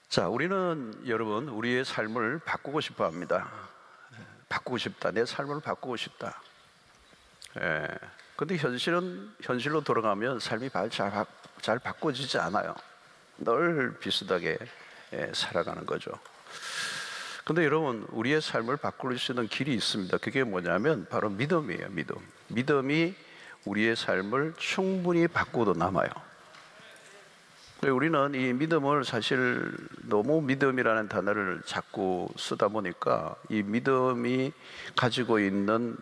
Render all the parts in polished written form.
자, 우리는 여러분 우리의 삶을 바꾸고 싶어 합니다. 바꾸고 싶다. 내 삶을 바꾸고 싶다. 근데 현실로 돌아가면 삶이 잘 바꿔지지 않아요. 늘 비슷하게 살아가는 거죠. 근데 여러분, 우리의 삶을 바꿀 수 있는 길이 있습니다. 그게 뭐냐면 바로 믿음이에요. 믿음이 우리의 삶을 충분히 바꾸도 남아요. 우리는 이 믿음을 사실 너무 믿음이라는 단어를 자꾸 쓰다 보니까 이 믿음이 가지고 있는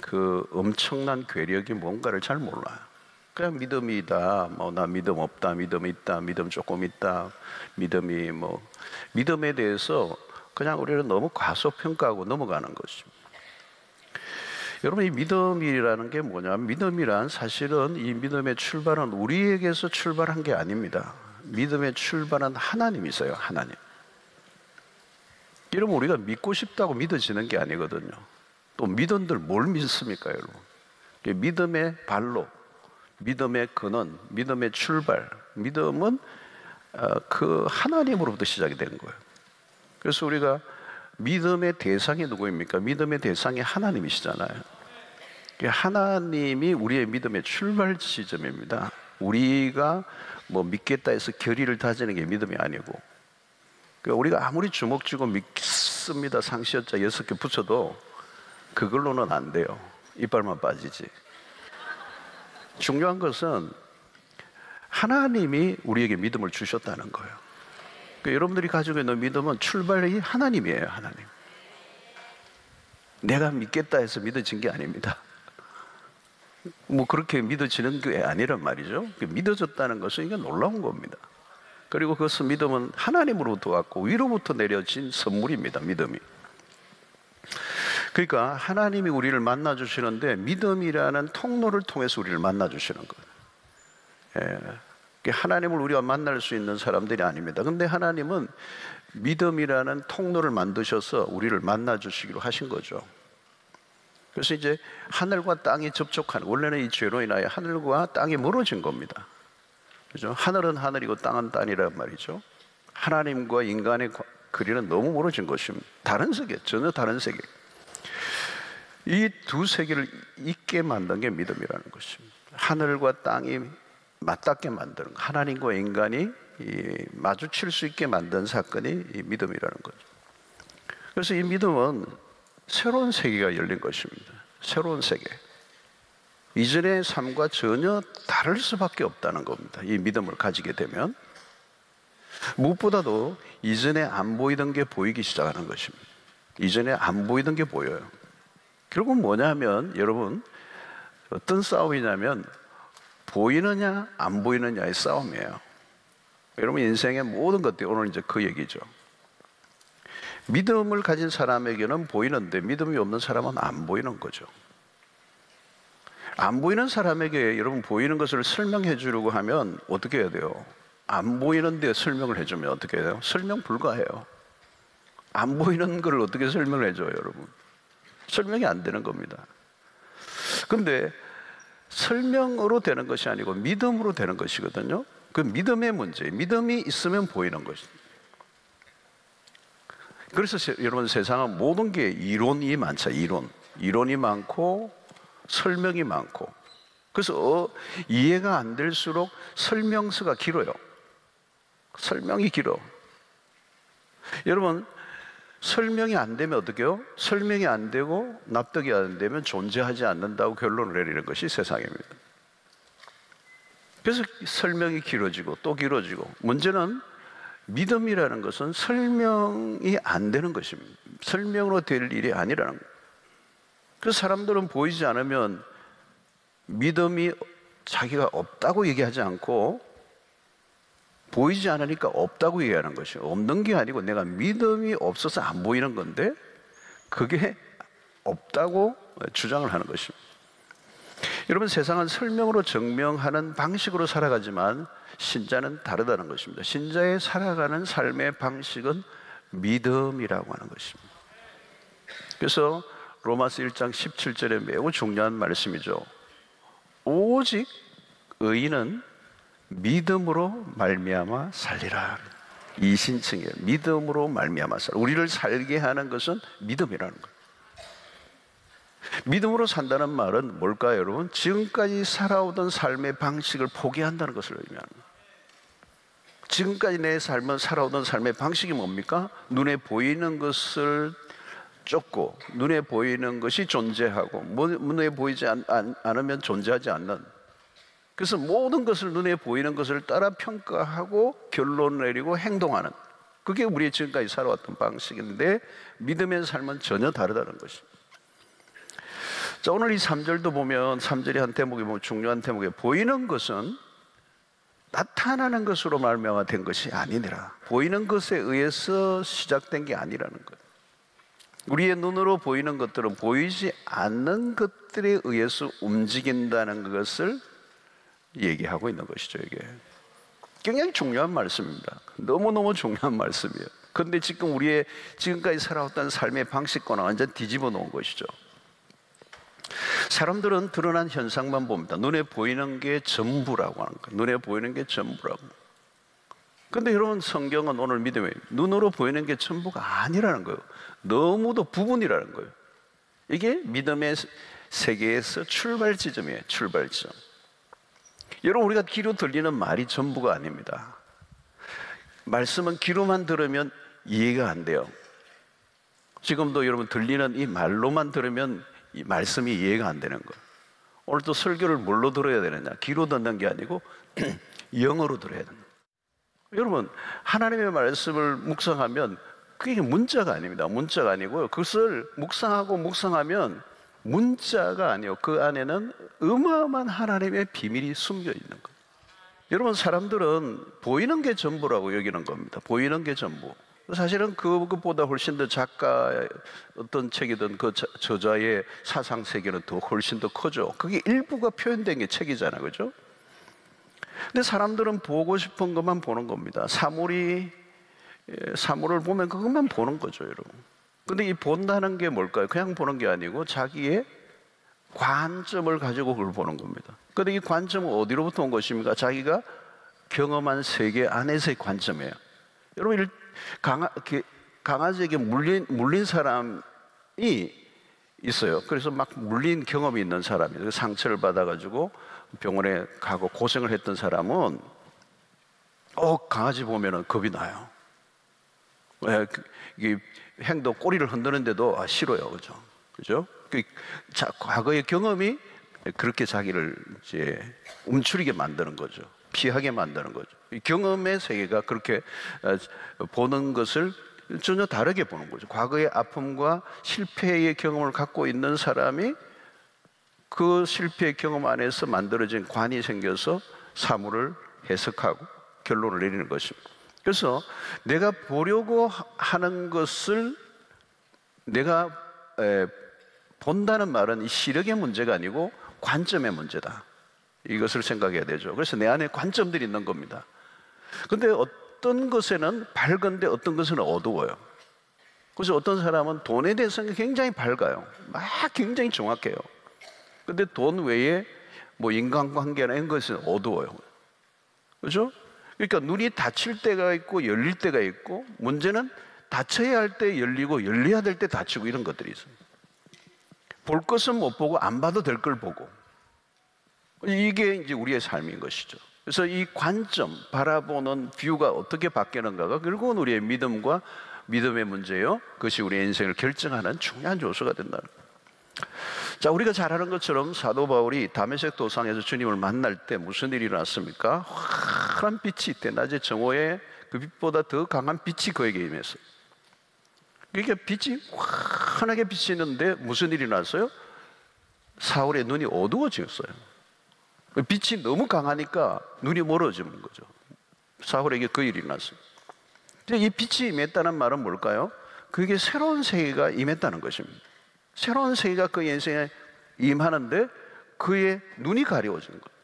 그 엄청난 괴력이 뭔가를 잘 몰라요. 그냥 믿음이다, 나 믿음 없다, 믿음 있다, 믿음 조금 있다, 믿음에 대해서 그냥 우리는 너무 과소평가하고 넘어가는 것입니다. 여러분, 이 믿음이라는 게 뭐냐면, 믿음이란 사실은 이 믿음의 출발은 우리에게서 출발한 게 아닙니다. 믿음의 출발은 하나님이세요. 하나님. 여러분, 우리가 믿고 싶다고 믿어지는 게 아니거든요. 또 믿음들 뭘 믿습니까, 여러분? 믿음의 발로, 믿음의 근원, 믿음의 출발, 믿음은 그 하나님으로부터 시작이 되는 거예요. 그래서 우리가 믿음의 대상이 누구입니까? 믿음의 대상이 하나님이시잖아요. 하나님이 우리의 믿음의 출발 지점입니다. 우리가 믿겠다 해서 결의를 다지는 게 믿음이 아니고, 우리가 아무리 주먹 쥐고 믿습니다 상시어자 6개 붙여도 그걸로는 안 돼요. 이빨만 빠지지. 중요한 것은 하나님이 우리에게 믿음을 주셨다는 거예요. 여러분들이 가지고 있는 믿음은 출발이 하나님이에요. 하나님. 내가 믿겠다 해서 믿어진 게 아닙니다. 그렇게 믿어지는 게 아니란 말이죠. 믿어졌다는 것은 이게 놀라운 겁니다. 그리고 그것은 믿음은 하나님으로부터 왔고 위로부터 내려진 선물입니다. 믿음이. 그러니까 하나님이 우리를 만나주시는데 믿음이라는 통로를 통해서 우리를 만나주시는 거예요. 하나님을 우리가 만날 수 있는 사람들이 아닙니다. 근데 하나님은 믿음이라는 통로를 만드셔서 우리를 만나주시기로 하신 거죠. 그래서 이제 하늘과 땅이 접촉하는, 원래는 이 죄로 인하여 하늘과 땅이 멀어진 겁니다. 그죠? 하늘은 하늘이고 땅은 땅이란 말이죠. 하나님과 인간의 거리는 너무 멀어진 것입니다. 다른 세계, 전혀 다른 세계. 이 두 세계를 있게 만든 게 믿음이라는 것입니다. 하늘과 땅이 맞닿게 만드는 거, 하나님과 인간이 마주칠 수 있게 만든 사건이 이 믿음이라는 거죠. 그래서 이 믿음은 새로운 세계가 열린 것입니다. 새로운 세계. 이전의 삶과 전혀 다를 수밖에 없다는 겁니다. 이 믿음을 가지게 되면 무엇보다도 이전에 안 보이던 게 보이기 시작하는 것입니다. 이전에 안 보이던 게 보여요. 결국은 뭐냐면, 여러분, 어떤 싸움이냐면 보이느냐 안 보이느냐의 싸움이에요. 여러분, 인생의 모든 것들이 오늘 이제 그 얘기죠. 믿음을 가진 사람에게는 보이는데 믿음이 없는 사람은 안 보이는 거죠. 안 보이는 사람에게 여러분 보이는 것을 설명해 주려고 하면 어떻게 해야 돼요? 안 보이는데 설명을 해주면 어떻게 해야 돼요? 설명 불가해요. 안 보이는 걸 어떻게 설명을 해줘요, 여러분? 설명이 안 되는 겁니다. 근데 설명으로 되는 것이 아니고 믿음으로 되는 것이거든요. 그 믿음의 문제, 믿음이 있으면 보이는 것입니다. 그래서 여러분, 세상은 모든 게 이론이 많죠. 이론이 많고 설명이 많고, 그래서 이해가 안 될수록 설명서가 길어요. 설명이 길어. 여러분, 설명이 안 되면 어떻게 해요? 설명이 안 되고 납득이 안 되면 존재하지 않는다고 결론을 내리는 것이 세상입니다. 그래서 설명이 길어지고 또 길어지고, 문제는 믿음이라는 것은 설명이 안 되는 것입니다. 설명으로 될 일이 아니라는 거예요. 그래서 사람들은 보이지 않으면 믿음이 자기가 없다고 얘기하지 않고 보이지 않으니까 없다고 얘기하는 것이에요. 없는 게 아니고 내가 믿음이 없어서 안 보이는 건데 그게 없다고 주장을 하는 것입니다. 여러분, 세상은 설명으로 증명하는 방식으로 살아가지만 신자는 다르다는 것입니다. 신자의 살아가는 삶의 방식은 믿음이라고 하는 것입니다. 그래서 로마서 1장 17절에 매우 중요한 말씀이죠. 오직 의인은 믿음으로 말미암아 살리라. 이신층이에요. 믿음으로 말미암아 살. 우리를 살게 하는 것은 믿음이라는 거예요. 믿음으로 산다는 말은 뭘까요, 여러분? 지금까지 살아오던 삶의 방식을 포기한다는 것을 의미하는 거예요. 지금까지 내 삶은 살아오던 삶의 방식이 뭡니까? 눈에 보이는 것을 쫓고 눈에 보이는 것이 존재하고 눈에 보이지 않으면 존재하지 않는, 그래서 모든 것을 눈에 보이는 것을 따라 평가하고 결론을 내리고 행동하는, 그게 우리의 지금까지 살아왔던 방식인데 믿음의 삶은 전혀 다르다는 것입니다. 자, 오늘 이 3절도 보면 3절이 한 대목이 보면 중요한 대목에 보이는 것은 나타나는 것으로 말미암아 된 것이 아니니라. 보이는 것에 의해서 시작된 게 아니라는 거예요. 우리의 눈으로 보이는 것들은 보이지 않는 것들에 의해서 움직인다는 것을 얘기하고 있는 것이죠. 이게 굉장히 중요한 말씀입니다. 너무너무 중요한 말씀이에요. 그런데 지금 우리의 지금까지 살아왔던 삶의 방식과는 완전 뒤집어 놓은 것이죠. 사람들은 드러난 현상만 봅니다. 눈에 보이는 게 전부라고 하는 거예요. 눈에 보이는 게 전부라고. 그런데 여러분, 성경은 오늘 믿음에 눈으로 보이는 게 전부가 아니라는 거예요. 너무도 부분이라는 거예요. 이게 믿음의 세계에서 출발 지점이에요. 출발 지점. 여러분, 우리가 귀로 들리는 말이 전부가 아닙니다. 말씀은 귀로만 들으면 이해가 안 돼요. 지금도 여러분 들리는 이 말로만 들으면 이 말씀이 이해가 안 되는 거예요. 오늘 또 설교를 뭘로 들어야 되느냐? 귀로 듣는 게 아니고 영어로 들어야 됩니다. 여러분, 하나님의 말씀을 묵상하면 그게 문자가 아닙니다. 문자가 아니고요. 그것을 묵상하면 문자가 아니요, 그 안에는 어마어마한 하나님의 비밀이 숨겨 있는 거예요. 여러분, 사람들은 보이는 게 전부라고 여기는 겁니다. 보이는 게 전부. 사실은 그것보다 훨씬 더 작가의 어떤 책이든 그 저자의 사상 세계는 더 훨씬 더 크죠. 그게 일부가 표현된 게 책이잖아요, 그죠? 근데 사람들은 보고 싶은 것만 보는 겁니다. 사물을 보면 그것만 보는 거죠, 여러분. 근데 이 본다는 게 뭘까요? 그냥 보는 게 아니고 자기의 관점을 가지고 그걸 보는 겁니다. 근데 이 관점은 어디로부터 온 것입니까? 자기가 경험한 세계 안에서의 관점이에요. 여러분, 강아지에게 물린 사람이 있어요. 그래서 막 물린 경험이 있는 사람이에요. 상처를 받아가지고 병원에 가고 고생을 했던 사람은 강아지 보면은 겁이 나요. 이게 행동, 꼬리를 흔드는데도 싫어요, 그죠? 과거의 경험이 그렇게 자기를 이제 움츠리게 만드는 거죠. 피하게 만드는 거죠. 경험의 세계가 그렇게 보는 것을 전혀 다르게 보는 거죠. 과거의 아픔과 실패의 경험을 갖고 있는 사람이 그 실패의 경험 안에서 만들어진 관이 생겨서 사물을 해석하고 결론을 내리는 것입니다. 그래서 내가 보려고 하는 것을 내가 본다는 말은 이 시력의 문제가 아니고 관점의 문제다. 이것을 생각해야 되죠. 그래서 내 안에 관점들이 있는 겁니다. 그런데 어떤 것에는 밝은데 어떤 것은 어두워요. 그래서 어떤 사람은 돈에 대해서는 굉장히 밝아요. 막 굉장히 정확해요. 근데 돈 외에 뭐 인간관계나 이런 것은 어두워요. 그렇죠? 그러니까 눈이 닫힐 때가 있고 열릴 때가 있고, 문제는 닫혀야 할 때 열리고 열려야 될 때 닫히고 이런 것들이 있어요. 볼 것은 못 보고 안 봐도 될 걸 보고, 이게 이제 우리의 삶인 것이죠. 그래서 이 관점, 바라보는 뷰가 어떻게 바뀌는가가 결국은 우리의 믿음과 믿음의 문제요, 그것이 우리의 인생을 결정하는 중요한 요소가 된다는 거예요. 자, 우리가 잘 아는 것처럼 사도 바울이 다메섹 도상에서 주님을 만날 때 무슨 일이 일어났습니까? 환한 빛이 있대. 낮에 정오에 그 빛보다 더 강한 빛이 그에게 임했어요. 그러니까 빛이 환하게 비치는데 무슨 일이 났어요? 사울의 눈이 어두워졌어요. 빛이 너무 강하니까 눈이 멀어지는 거죠. 사울에게 그 일이 났어요. 이 빛이 임했다는 말은 뭘까요? 그게 새로운 세계가 임했다는 것입니다. 새로운 세계가 그 인생에 임하는데 그의 눈이 가려워지는 거예요.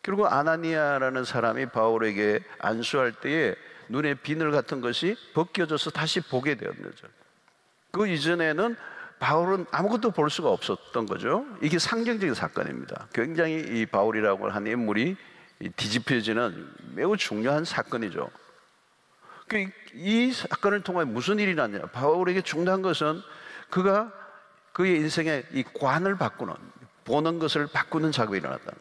그리고 아나니아라는 사람이 바울에게 안수할 때에 눈에 비늘 같은 것이 벗겨져서 다시 보게 되었죠. 그 이전에는 바울은 아무것도 볼 수가 없었던 거죠. 이게 상징적인 사건입니다. 굉장히 이 바울이라고 하는 인물이 뒤집혀지는 매우 중요한 사건이죠. 이 사건을 통해 무슨 일이 났냐? 바울에게 중요한 것은 그가 그의 인생의 이 관을 바꾸는, 보는 것을 바꾸는 작업이 일어났다.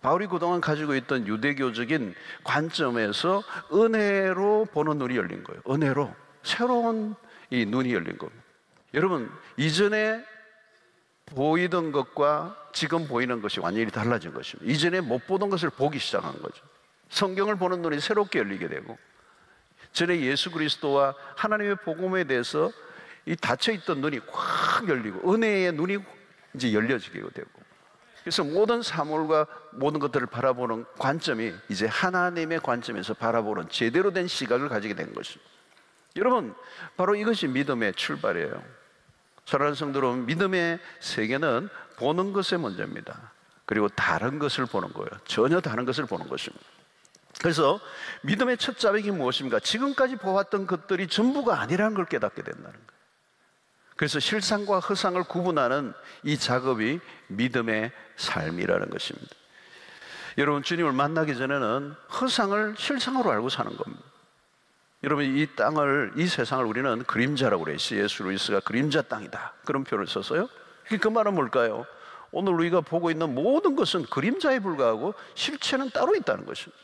바울이 그동안 가지고 있던 유대교적인 관점에서 은혜로 보는 눈이 열린 거예요. 은혜로 새로운 이 눈이 열린 겁니다. 여러분, 이전에 보이던 것과 지금 보이는 것이 완전히 달라진 것입니다. 이전에 못 보던 것을 보기 시작한 거죠. 성경을 보는 눈이 새롭게 열리게 되고, 전에 예수 그리스도와 하나님의 복음에 대해서 이 닫혀있던 눈이 확 열리고 은혜의 눈이 이제 열려지게 되고, 그래서 모든 사물과 모든 것들을 바라보는 관점이 이제 하나님의 관점에서 바라보는 제대로 된 시각을 가지게 된 것입니다. 여러분, 바로 이것이 믿음의 출발이에요. 사랑하는 성도 여러분, 믿음의 세계는 보는 것의 문제입니다. 그리고 다른 것을 보는 거예요. 전혀 다른 것을 보는 것입니다. 그래서 믿음의 첫 자백이 무엇입니까? 지금까지 보았던 것들이 전부가 아니라는 걸 깨닫게 된다는 거예요. 그래서 실상과 허상을 구분하는 이 작업이 믿음의 삶이라는 것입니다. 여러분, 주님을 만나기 전에는 허상을 실상으로 알고 사는 겁니다. 여러분, 이 땅을, 이 세상을 우리는 그림자라고 그래요. C.S. 루이스가 그림자 땅이다, 그런 표현을 썼어요. 그 말은 뭘까요? 오늘 우리가 보고 있는 모든 것은 그림자에 불과하고 실체는 따로 있다는 것입니다.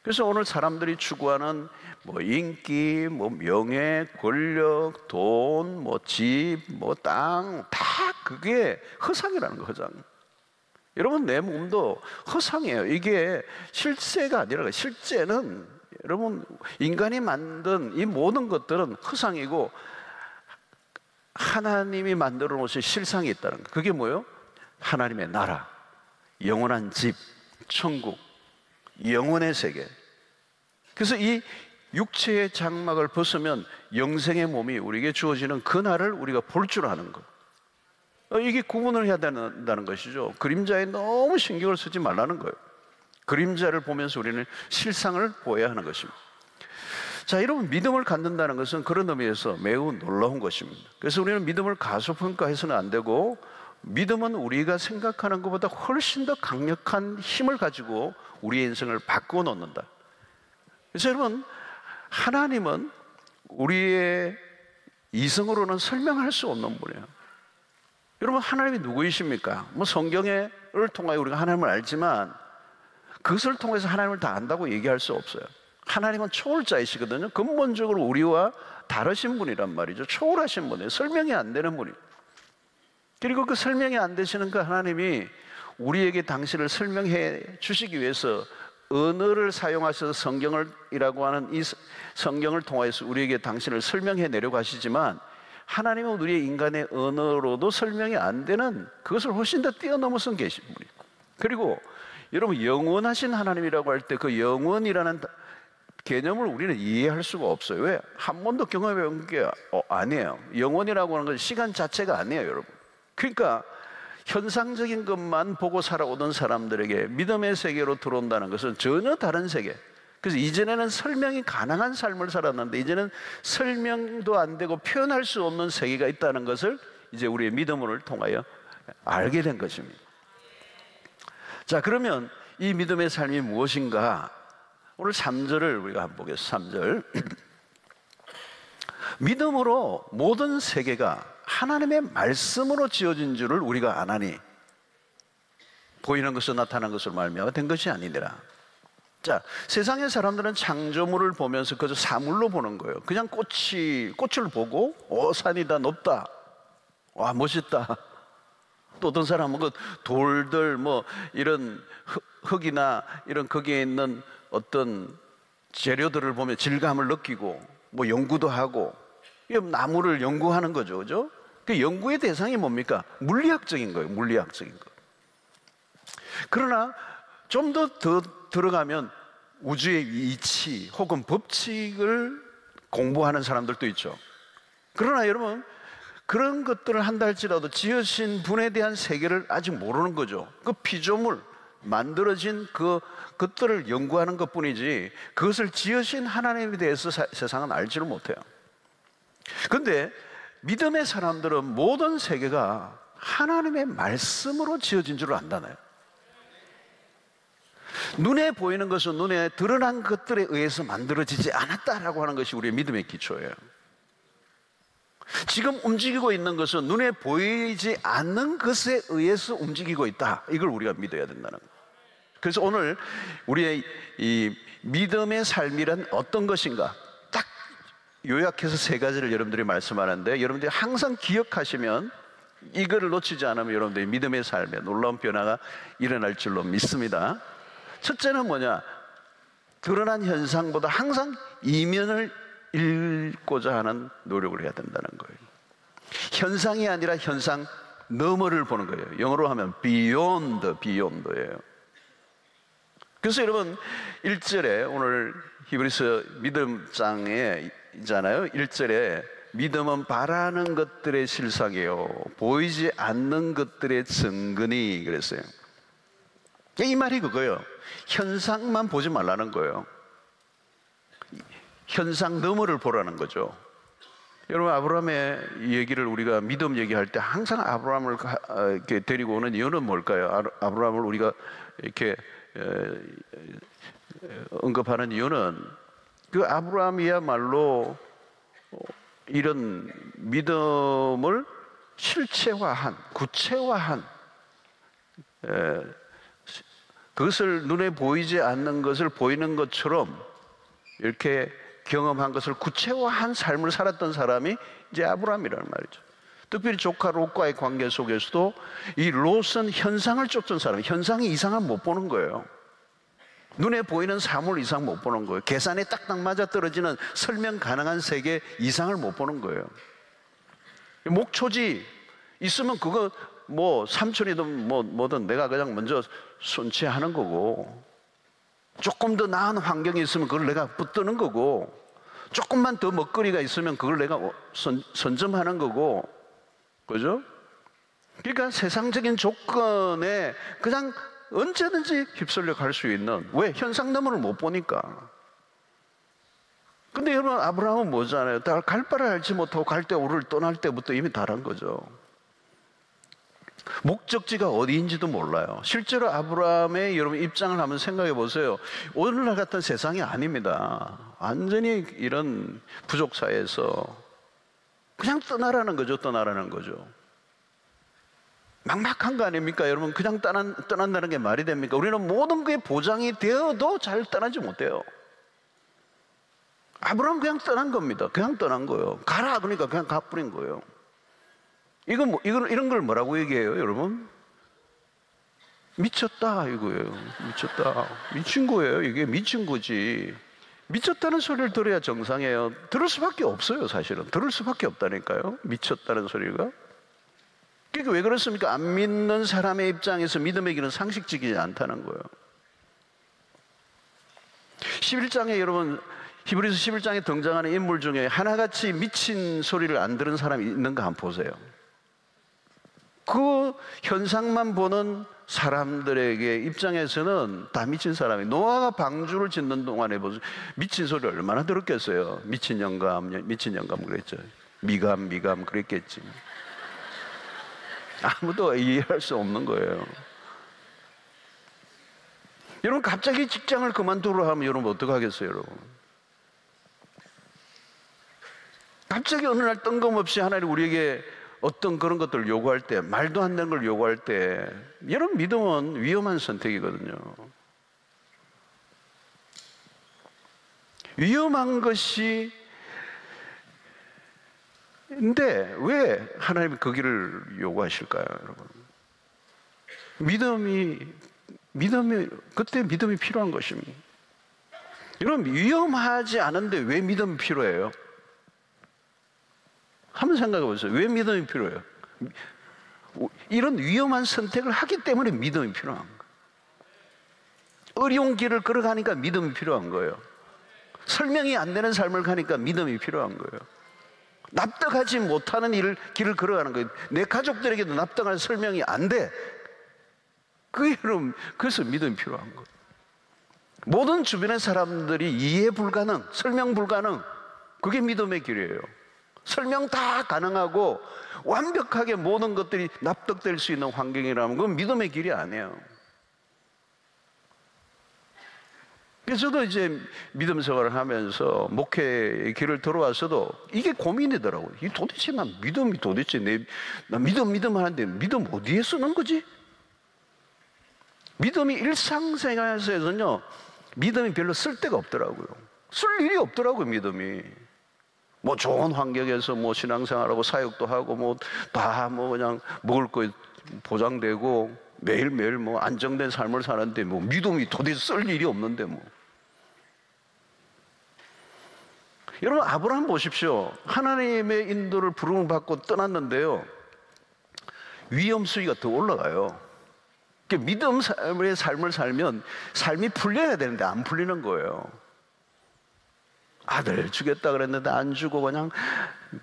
그래서 오늘 사람들이 추구하는 뭐 인기, 뭐 명예, 권력, 돈, 뭐 집, 뭐 땅, 다 그게 허상이라는 거, 허상. 여러분, 내 몸도 허상이에요. 이게 실체가 아니라, 실제는 여러분, 인간이 만든 이 모든 것들은 허상이고 하나님이 만들어 놓으신 실상이 있다는 거. 그게 뭐예요? 하나님의 나라, 영원한 집, 천국, 영혼의 세계. 그래서 이 육체의 장막을 벗으면 영생의 몸이 우리에게 주어지는 그날을 우리가 볼 줄 아는 것. 이게 구분을 해야 된다는 것이죠. 그림자에 너무 신경을 쓰지 말라는 거예요. 그림자를 보면서 우리는 실상을 보아야 하는 것입니다. 자, 여러분, 믿음을 갖는다는 것은 그런 의미에서 매우 놀라운 것입니다. 그래서 우리는 믿음을 가소평가해서는 안 되고, 믿음은 우리가 생각하는 것보다 훨씬 더 강력한 힘을 가지고 우리의 인생을 바꾸어 놓는다. 그래서 여러분, 하나님은 우리의 이성으로는 설명할 수 없는 분이에요. 여러분, 하나님이 누구이십니까? 뭐 성경을 통하여 우리가 하나님을 알지만 그것을 통해서 하나님을 다 안다고 얘기할 수 없어요. 하나님은 초월자이시거든요. 근본적으로 우리와 다르신 분이란 말이죠. 초월하신 분이에요. 설명이 안 되는 분이에요. 그리고 그 설명이 안 되시는 그 하나님이 우리에게 당신을 설명해 주시기 위해서 언어를 사용하셔서 성경이라고 하는 이 성경을 통해서 우리에게 당신을 설명해 내려고 하시지만, 하나님은 우리의 인간의 언어로도 설명이 안 되는 그것을 훨씬 더 뛰어넘어서 계신 분이에요. 그리고 여러분, 영원하신 하나님이라고 할 때 그 영원이라는 개념을 우리는 이해할 수가 없어요. 왜? 한 번도 경험해 본 게 아니에요. 영원이라고 하는 건 시간 자체가 아니에요, 여러분. 그러니까 현상적인 것만 보고 살아오던 사람들에게 믿음의 세계로 들어온다는 것은 전혀 다른 세계. 그래서 이전에는 설명이 가능한 삶을 살았는데 이제는 설명도 안 되고 표현할 수 없는 세계가 있다는 것을 이제 우리의 믿음을 통하여 알게 된 것입니다. 자, 그러면 이 믿음의 삶이 무엇인가? 오늘 3절을 우리가 한번 보겠습니다. 3절. 믿음으로 모든 세계가 하나님의 말씀으로 지어진 줄을 우리가 아나니, 보이는 것으로 나타난 것으로 말미암아 된 것이 아니니라. 자, 세상의 사람들은 창조물을 보면서 그저 사물로 보는 거예요. 그냥 꽃을 보고 산이다, 높다, 와 멋있다. 또 어떤 사람은 그 돌들 뭐 이런 흙이나 이런 거기에 있는 어떤 재료들을 보면 질감을 느끼고 뭐 연구도 하고, 나무를 연구하는 거죠, 그죠? 그 연구의 대상이 뭡니까? 물리학적인 거예요, 물리학적인 거. 그러나 좀 더 들어가면 우주의 이치 혹은 법칙을 공부하는 사람들도 있죠. 그러나 여러분, 그런 것들을 한다 할지라도 지으신 분에 대한 세계를 아직 모르는 거죠. 그 피조물, 만들어진 그것들을 연구하는 것 뿐이지 그것을 지으신 하나님에 대해서 세상은 알지를 못해요. 그런데 믿음의 사람들은 모든 세계가 하나님의 말씀으로 지어진 줄 안다네요. 눈에 보이는 것은 눈에 드러난 것들에 의해서 만들어지지 않았다라고 하는 것이 우리의 믿음의 기초예요. 지금 움직이고 있는 것은 눈에 보이지 않는 것에 의해서 움직이고 있다. 이걸 우리가 믿어야 된다는 거예요. 그래서 오늘 우리의 이 믿음의 삶이란 어떤 것인가? 딱 요약해서 세 가지를 여러분들이 말씀하는데, 여러분들이 항상 기억하시면, 이거를 놓치지 않으면 여러분들의 믿음의 삶에 놀라운 변화가 일어날 줄로 믿습니다. 첫째는 뭐냐? 드러난 현상보다 항상 이면을 읽고자 하는 노력을 해야 된다는 거예요. 현상이 아니라 현상 너머를 보는 거예요. 영어로 하면 beyond예요. 그래서 여러분 1절에 오늘 히브리서 믿음장에 있잖아요. 1절에 믿음은 바라는 것들의 실상이요 보이지 않는 것들의 증거니 그랬어요. 이 말이 그거예요. 현상만 보지 말라는 거예요. 현상 너머를 보라는 거죠. 여러분 아브라함의 얘기를 우리가 믿음 얘기할 때 항상 아브라함을 이렇게 데리고 오는 이유는 뭘까요? 아브라함을 우리가 이렇게 언급하는 이유는 그 아브라함이야말로 이런 믿음을 실체화한, 구체화한, 그것을 눈에 보이지 않는 것을 보이는 것처럼 이렇게 경험한 것을 구체화한 삶을 살았던 사람이 이제 아브라함이라는 말이죠. 특별히 조카 롯과의 관계 속에서도 이 롯은 현상을 쫓던 사람, 현상이 이상을 못 보는 거예요. 눈에 보이는 사물 이상 못 보는 거예요. 계산에 딱딱 맞아떨어지는 설명 가능한 세계 이상을 못 보는 거예요. 목초지 있으면 그거 뭐 삼촌이든 뭐든 내가 그냥 먼저 손치하는 거고, 조금 더 나은 환경이 있으면 그걸 내가 붙드는 거고, 조금만 더 먹거리가 있으면 그걸 내가 선점하는 거고, 그죠? 그러니까 세상적인 조건에 그냥 언제든지 휩쓸려 갈 수 있는, 왜? 현상 너머를 못 보니까. 근데 여러분 아브라함은 뭐잖아요. 갈 바를 알지 못하고 갈대우를 떠날 때부터 이미 다른 거죠. 목적지가 어디인지도 몰라요. 실제로 아브라함의 여러분 입장을 한번 생각해 보세요. 오늘날 같은 세상이 아닙니다. 완전히 이런 부족 사회에서 그냥 떠나라는 거죠. 막막한 거 아닙니까? 여러분 그냥 떠난다는 게 말이 됩니까? 우리는 모든 게 보장이 되어도 잘 떠나지 못해요. 아브라함 그냥 떠난 겁니다. 그냥 떠난 거예요. 가라 그러니까 그냥 가버린 거예요. 이런 걸 뭐라고 얘기해요, 여러분? 미쳤다 이거예요. 미쳤다. 미친 거예요. 이게 미친 거지. 미쳤다는 소리를 들어야 정상이에요. 들을 수밖에 없어요, 사실은. 들을 수밖에 없다니까요. 미쳤다는 소리가. 그러니까 왜 그렇습니까? 안 믿는 사람의 입장에서 믿음의 길은 상식적이지 않다는 거예요. 11장에 여러분 히브리서 11장에 등장하는 인물 중에 하나같이 미친 소리를 안 들은 사람이 있는가 한번 보세요. 그 현상만 보는 사람들에게 입장에서는 다 미친 사람이, 노아가 방주를 짓는 동안에 미친 소리 얼마나 들었겠어요. 미친 영감 그랬죠. 미감 그랬겠지. 아무도 이해할 수 없는 거예요. 여러분 갑자기 직장을 그만두라 하면 여러분 어떡하겠어요, 여러분? 갑자기 어느 날 뜬금없이 하나님 우리에게 어떤 그런 것들을 요구할 때, 말도 안 되는 걸 요구할 때, 여러분 믿음은 위험한 선택이거든요. 위험한 것이 근데 왜 하나님이 그 길을 요구하실까요, 여러분? 그때 믿음이 필요한 것입니다. 여러분 위험하지 않은데 왜 믿음이 필요해요? 한번 생각해 보세요. 왜 믿음이 필요해요? 이런 위험한 선택을 하기 때문에 믿음이 필요한 거예요. 어려운 길을 걸어가니까 믿음이 필요한 거예요. 설명이 안 되는 삶을 가니까 믿음이 필요한 거예요. 납득하지 못하는 길을 걸어가는 거예요. 내 가족들에게도 납득할 설명이 안 돼. 그래서 믿음이 필요한 거예요. 모든 주변의 사람들이 이해 불가능, 설명 불가능, 그게 믿음의 길이에요. 설명 다 가능하고 완벽하게 모든 것들이 납득될 수 있는 환경이라면 그건 믿음의 길이 아니에요. 그래서 저도 이제 믿음 생활을 하면서 목회의 길을 들어와서도 이게 고민이더라고요. 이 도대체 난 믿음이 도대체 나 믿음 하는데 믿음 어디에 쓰는 거지? 믿음이 일상생활에서는요, 믿음이 별로 쓸 데가 없더라고요. 쓸 일이 없더라고요, 믿음이. 뭐 좋은 환경에서 뭐 신앙생활하고 사역도 하고 뭐 다 뭐 그냥 먹을 거 보장되고 매일매일 뭐 안정된 삶을 사는데 뭐 믿음이 도대체 쓸 일이 없는데 뭐. 여러분, 아브라함 보십시오. 하나님의 인도를 부름을 받고 떠났는데요, 위험수위가 더 올라가요. 믿음 삶의 삶을 살면 삶이 풀려야 되는데 안 풀리는 거예요. 아들 주겠다 그랬는데 안 주고 그냥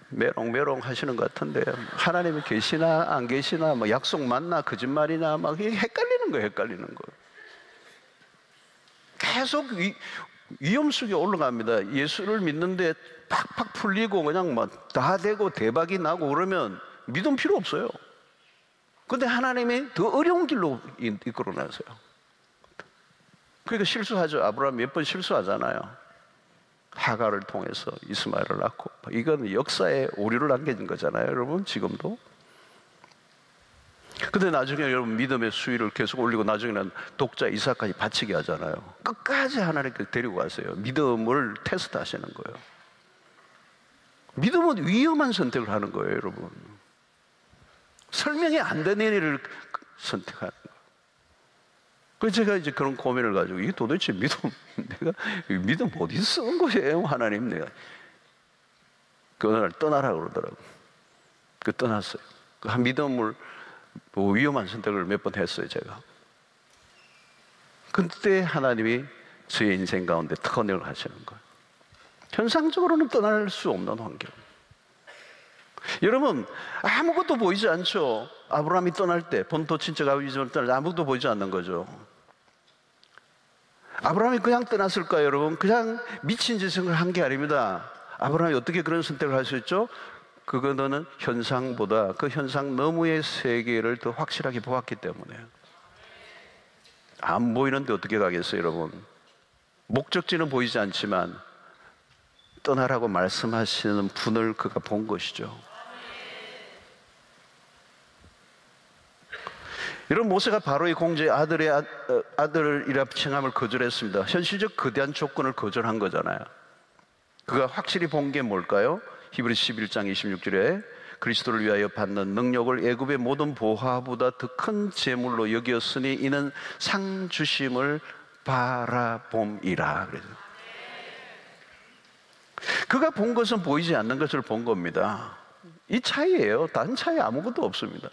메롱메롱 하시는 것 같은데, 하나님이 계시나 안 계시나, 뭐 약속 맞나 거짓말이나 막 헷갈리는 거예요. 헷갈리는 거. 계속 위험 속에 올라갑니다. 예수를 믿는데 팍팍 풀리고 그냥 뭐 다 되고 대박이 나고 그러면 믿음 필요 없어요. 근데 하나님이 더 어려운 길로 이끌어내세요. 그러니까 실수하죠. 아브라함 몇 번 실수하잖아요. 하갈을 통해서 이스마엘을 낳고. 이건 역사에 오류를 남겨진 거잖아요, 여러분. 지금도. 근데 나중에 여러분 믿음의 수위를 계속 올리고 나중에는 독자 이삭까지 바치게 하잖아요. 끝까지 하나님께 데리고 가세요. 믿음을 테스트 하시는 거예요. 믿음은 위험한 선택을 하는 거예요, 여러분. 설명이 안 되는 일을 선택하는 거예요. 그래서 제가 이제 그런 고민을 가지고, 이게 도대체 내가 믿음 어디 쓰는 거예요, 하나님? 내가 그 날 떠나라 그러더라고요. 떠났어요. 한 믿음을 뭐 위험한 선택을 몇 번 했어요, 제가. 그때 하나님이 저의 인생 가운데 터널을 하시는 거예요. 현상적으로는 떠날 수 없는 환경. 여러분, 아무것도 보이지 않죠. 아브라함이 떠날 때, 본토 친척 아버지 집을 떠날 때 아무것도 보이지 않는 거죠. 아브라함이 그냥 떠났을까요, 여러분? 그냥 미친 짓을 한 게 아닙니다. 아브라함이 어떻게 그런 선택을 할 수 있죠? 그거는 현상보다 그 현상 너머의 세계를 더 확실하게 보았기 때문에. 안 보이는데 어떻게 가겠어요, 여러분? 목적지는 보이지 않지만 떠나라고 말씀하시는 분을 그가 본 것이죠. 여러분, 모세가 바로의 공주의 아들이라 칭함을 거절했습니다. 현실적 거대한 조건을 거절한 거잖아요. 그가 확실히 본 게 뭘까요? 히브리서 11장 26절에 그리스도를 위하여 받는 능력을 애굽의 모든 보화보다 더 큰 재물로 여겼으니 이는 상 주심을 바라봄이라. 그래서 그가 본 것은 보이지 않는 것을 본 겁니다. 이 차이예요. 다른 차이 아무것도 없습니다.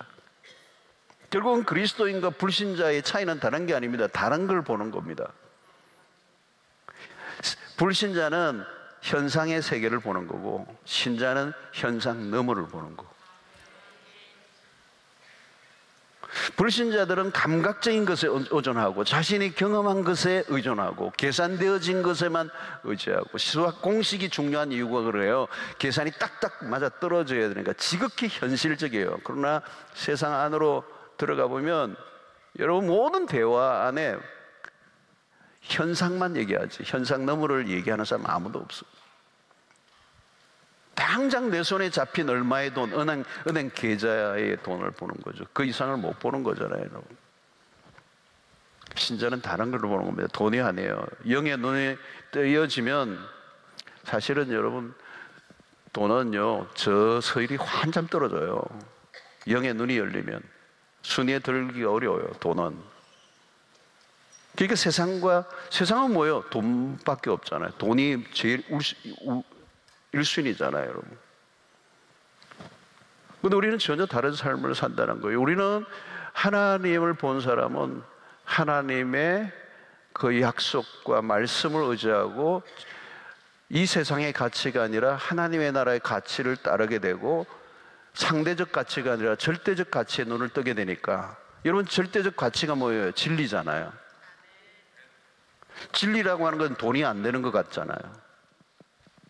결국은 그리스도인과 불신자의 차이는 다른 게 아닙니다. 다른 걸 보는 겁니다. 불신자는 현상의 세계를 보는 거고, 신자는 현상 너머를 보는 거고. 불신자들은 감각적인 것에 의존하고, 자신이 경험한 것에 의존하고, 계산되어진 것에만 의지하고, 수학 공식이 중요한 이유가 그래요. 계산이 딱딱 맞아 떨어져야 되니까 지극히 현실적이에요. 그러나 세상 안으로 들어가 보면 여러분, 모든 대화 안에 현상만 얘기하지 현상 너머를 얘기하는 사람 아무도 없어. 당장 내 손에 잡힌 얼마의 돈, 은행 계좌의 돈을 보는 거죠. 그 이상을 못 보는 거잖아요, 여러분. 신자는 다른 걸로 보는 겁니다. 돈이 아니에요. 영의 눈이 뜨여지면 사실은 여러분, 돈은요 저 서열이 한참 떨어져요. 영의 눈이 열리면 순위에 들기가 어려워요, 돈은. 그러니까 세상은 뭐예요? 돈밖에 없잖아요. 돈이 제일 1순위잖아요, 여러분. 근데 우리는 전혀 다른 삶을 산다는 거예요. 우리는 하나님을 본 사람은 하나님의 그 약속과 말씀을 의지하고 이 세상의 가치가 아니라 하나님의 나라의 가치를 따르게 되고, 상대적 가치가 아니라 절대적 가치에 눈을 뜨게 되니까. 여러분, 절대적 가치가 뭐예요? 진리잖아요. 진리라고 하는 건 돈이 안 되는 것 같잖아요.